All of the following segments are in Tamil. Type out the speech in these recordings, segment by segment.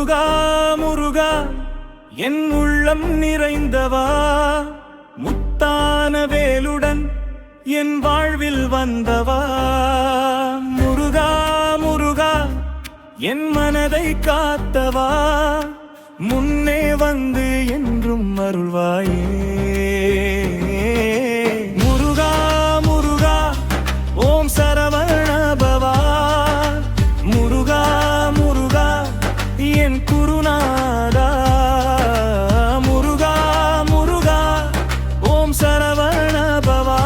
முருகா முருகா என் உள்ளம் நிறைந்தவா, முத்தான வேலுடன் என் வாழ்வில் வந்தவா. முருகா முருகா என் மனதை காத்தவா, முன்னே வந்து என்றும் அருள்வாயே. முருகா முருகா ஓம் சரவணபவா, முருகா முருகா என் குருநாதா. முருகா முருகா ஓம் சரவணபவா,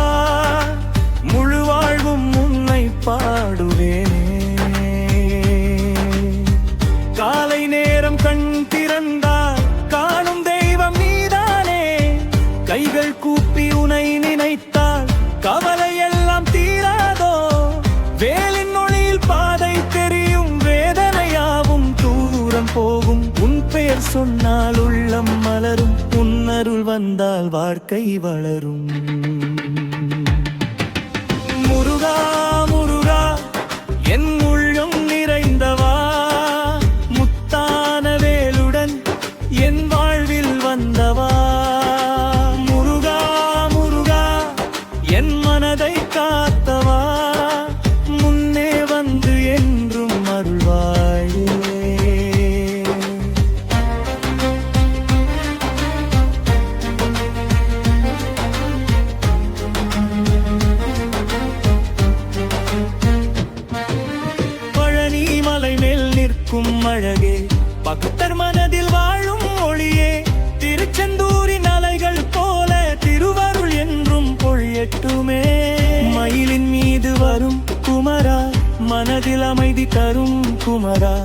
முழு வாழ்வும் உன்னை பாடுவேனே. காலை நேரம் கண் திறந்தால் காணும் தெய்வம் நீதானே, கைகள் கூப்பி உனை நினைத்தால் கவலை எல்லாம் தீராதோ. வேலின் ஒளியில் பாதை தெரியும், வேதனையாவும் தூரம் போகும். உன் பெயர் சொன்னால் உள்ளம் மலரும், உன் அருள் வந்தால் வாழ்க்கை வளரும். முருகா முருகா என் உள்ளம் நிறைந்தவா, முத்தான வேலுடன் என் வாழ்வில் வந்தவா. முருகா முருகா என் மனதை காத்தவா, முன்னே வந்து என்றும் அருள்வாயே. பழனி மலை மேல் நிற்கும் அழகே, பக்தர் மனதில் வாழும் ஒளியே, திருச்செந்தூரின் அலைகள் போல திருவருள் என்றும் பொழியட்டுமே. மயிலின் மீது வரும் குமரா, மனதில் அமைதி தரும் குமரா,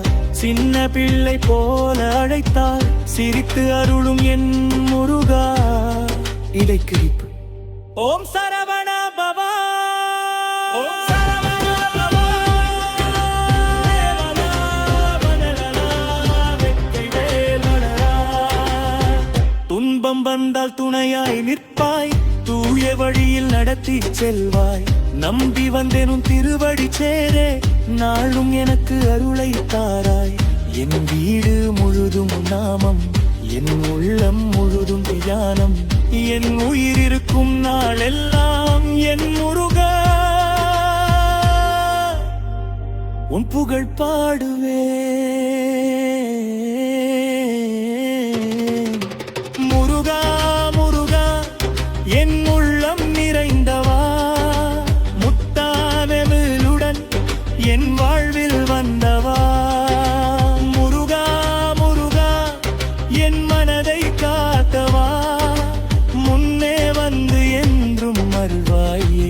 சின்ன பிள்ளை போல அழைத்தால் சிரித்து அருளும் என் முருகா. இடைக்கிழிப்பு ஓம் சரவண பவா, ஓம் சரவண பவா. துன்பம் வந்தால் துணையாய் நிற்பாய், தூய வழியில் நடத்தி செல்வாய். நம்பி வந்தேனும் திருவடி சேரே, நாளும் எனக்கு அருளை தாராய். என் வீடு முழுதும் நாமம், என் உள்ளம் முழுதும் தியானம். என் உயிர் இருக்கும் நாளெல்லாம் என் முருகா உன் புகழ் பாடுவே. முருகா முருகா என் உள்ளம் நிறைந்தவா, முத்தான வேலுடன் என் வாழ்வில் வந்தவா. முருகா முருகா என் மனதை காத்தவா, முன்னே வந்து என்றும் அருள்வாயே.